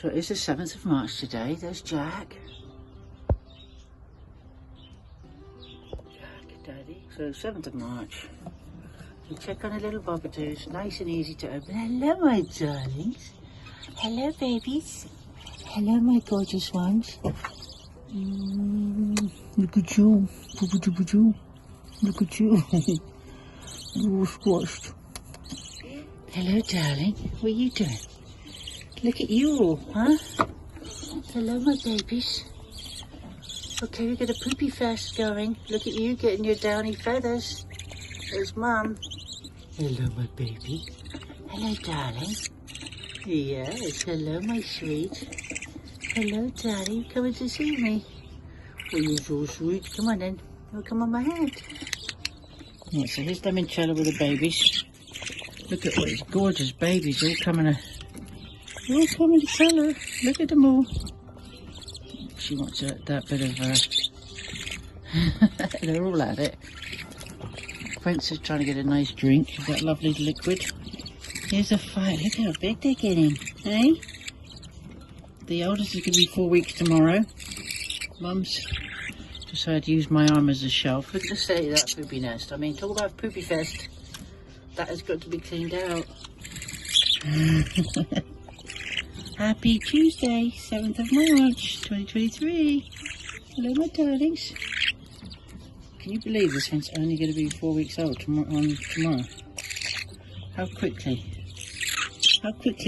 So it is the 7th of March today. There's Jack. Jack, Daddy. So 7th of March. So check on the little Budgies. Nice and easy to open. Hello, my darlings. Hello, babies. Hello, my gorgeous ones. Look at you. Look at you. You're all squashed. Hello, darling. What are you doing? Look at you all, huh? Hello, my babies. Okay, we've got a poopy fest going. Look at you getting your downy feathers. There's Mum. Hello, my baby. Hello, darling. Yes, hello, my sweet. Hello, Daddy. Coming to see me. Oh, you're so sweet. Come on, then. Oh, come on my hand. Yeah, so here's limoncello with the babies. Look at all these gorgeous babies all coming to... They're all coming to colour. Look at them all. She wants that bit of... They're all at it. Prince is trying to get a nice drink of that lovely liquid. Here's a fight. Look how big they're getting. Eh? The eldest is going to be 4 weeks tomorrow. Mum's decided to use my arm as a shelf. Look at the state of that poopy nest. I mean, talk about poopy fest. That has got to be cleaned out. Happy Tuesday, 7th of March, 2023. Hello, my darlings. Can you believe this one's only going to be 4 weeks old tomorrow? How quickly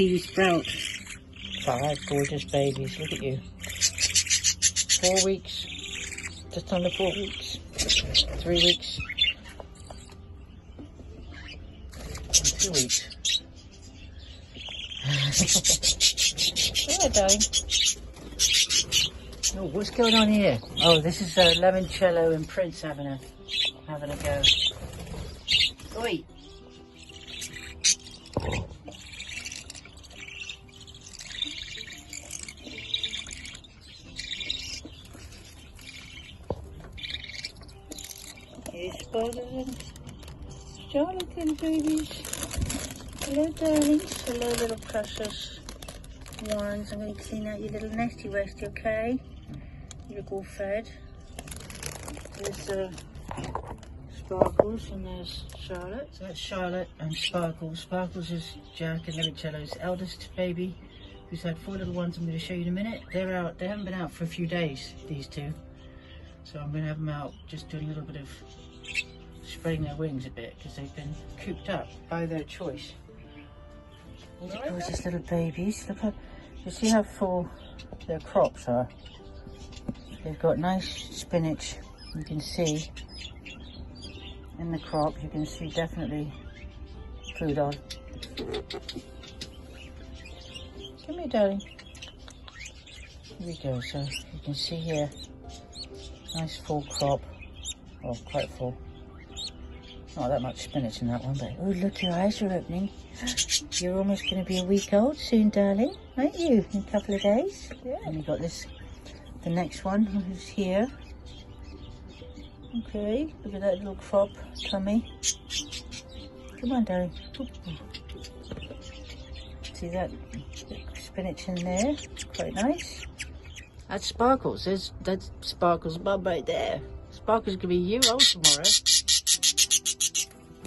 you sprout. 5 gorgeous babies, look at you. 4 weeks, just under 4 weeks. 3 weeks. And 2 weeks. Hello, darling. Oh, what's going on here? Oh, this is limoncello and Prince having a go. Oi! Here's Spider and Jonathan, babies. Hello, darlings. Hello, little precious ones. I'm going to clean out your little nesty westy, okay? You look all fed. There's Sparkles and there's Charlotte. So that's Charlotte and Sparkles. Sparkles is Jack and limoncello's eldest baby, who's had 4 little ones I'm going to show you in a minute. They're out. They haven't been out for a few days, these two. So I'm going to have them out just doing a little bit of spreading their wings a bit because they've been cooped up by their choice. These are gorgeous little babies. Look how, you see how full their crops are. They've got nice spinach. You can see in the crop. You can see definitely food on. Come here, darling. Here we go. So you can see here, nice full crop. Oh, quite full. Not that much spinach in that one, but oh, look, your eyes are opening. You're almost going to be a week old soon, darling, aren't you? In a couple of days. Yeah. And you got this, the next one who's here. Okay, look at that little crop tummy. Come on, darling. See that spinach in there? Quite nice. That's Sparkles. That's Sparkles' mum right there. Sparkles gonna be a year old tomorrow.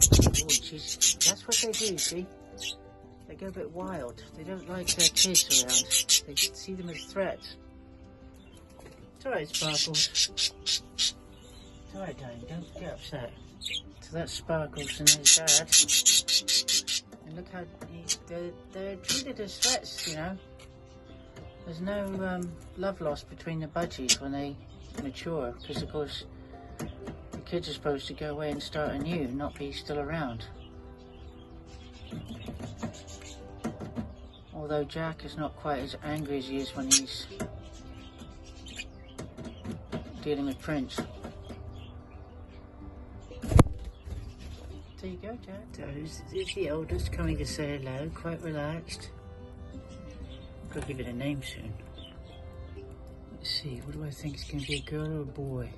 Oh, that's what they do, see? They go a bit wild. They don't like their kids around. They see them as threats. It's alright, Sparkles. It's alright, darling. Don't get upset. So that's Sparkles and his dad. And look how they're treated as threats, you know. There's no love lost between the Budgies when they mature, because of course the kids are supposed to go away and start anew, not be still around. Although Jack is not quite as angry as he is when he's dealing with Prince. There you go, Jack. So who's the eldest coming to say hello, quite relaxed. Gotta give it a name soon. Let's see, what do I think is gonna be, a girl or a boy?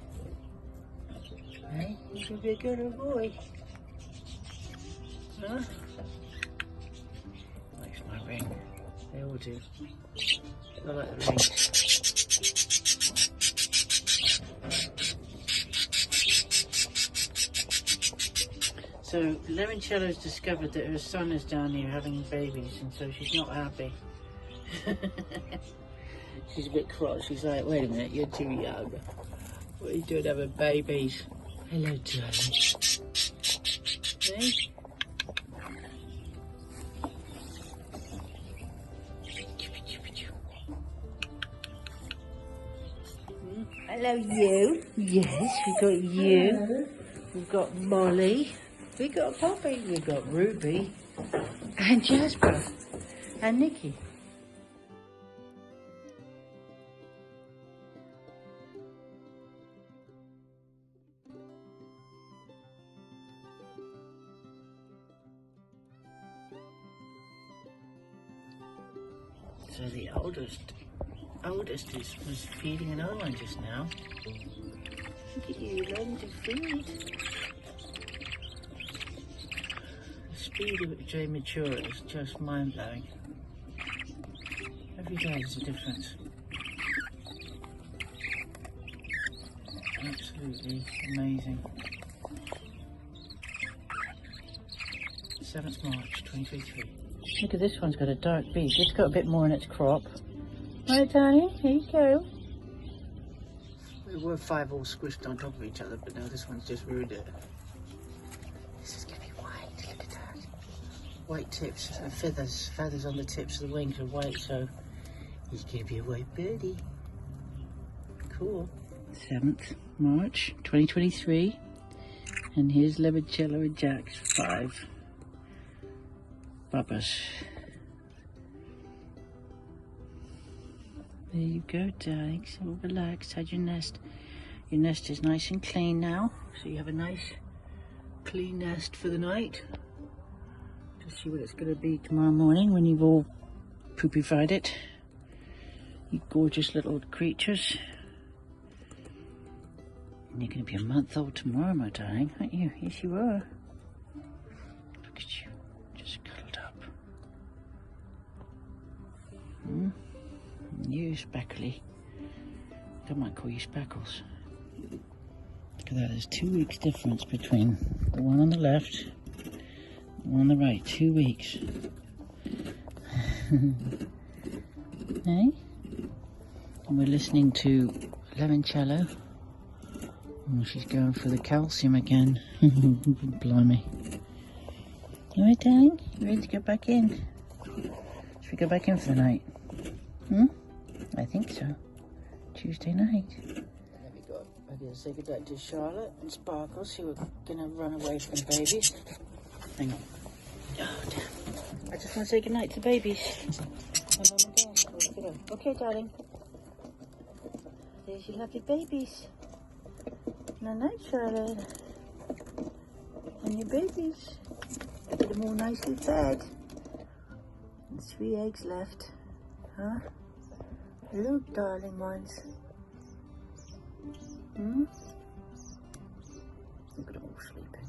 Hey, it's gonna be a girl or a boy? Huh? Likes my ring. They always will do. I like the rings. So Limoncello's discovered that her son is down here having babies, and so she's not happy. She's a bit cross. She's like, wait a minute, you're too young. What are you doing having babies? Hello, darling. Hey? Hello, you. Yes, we got you. Hello. We've got Molly. We got Poppy. We got Ruby. And Jasper. And Nikki. So the oldest was feeding another one just now. Look at you, learning to feed. The speed at which they mature is just mind-blowing. Every day there's a difference. Absolutely amazing. 7th March 2023. Look at this one's got a dark beak. It's got a bit more in its crop. Right, darling, here you go. We were 5 all squished on top of each other, but now this one's just ruined it. This is going to be white, look at that. White tips, feathers on the tips of the wings are white, so he's going to be a white birdie. Cool. 7th March 2023, and here's Limoncello and Jack's 5 Bubbas. There you go, darling. So relaxed. How's your nest? Your nest is nice and clean now, so you have a nice clean nest for the night. To see what it's going to be tomorrow morning when you've all poopy-fied it. You gorgeous little creatures. And you're going to be a month old tomorrow, my darling, aren't you? Yes, you are. Look at you, just cuddled up. You, Speckly. I might call you Speckles. Look at that, there's 2 weeks difference between the one on the left and the one on the right. 2 weeks. Hey? And we're listening to Limoncello. Oh, she's going for the calcium again. Blimey. You alright, darling? You ready to go back in? Should we go back in for the night? I think so. Tuesday night. There we go. I'm going to say goodnight to Charlotte and Sparkles, who are going to run away from the babies. Hang on. Oh, damn. I just want to say goodnight to the babies. And Mum and Dad. Okay, darling. There's your lovely babies. Night, Charlotte. And your babies. Get them all nicely fed. And 3 eggs left. Huh? Hello, darling ones. Look at them all sleeping.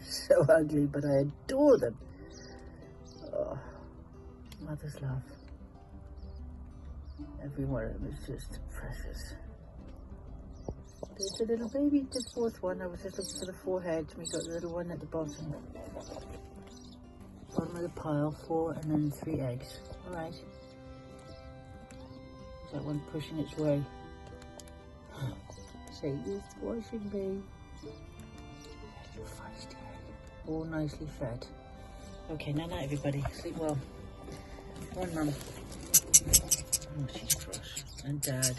So ugly, but I adore them. Oh, mother's love. Every one of them is just precious. There's a little baby, the 4th one. I was just looking for the 4 heads. We got the little one at the bottom. Bottom of the pile, 4 and then 3 eggs. Alright. Is that one pushing its way? Say, you're squashing me. You're feisty. All nicely fed. Okay, night-night, everybody. Sleep well. One, Mum. Oh, she's cross. And Dad.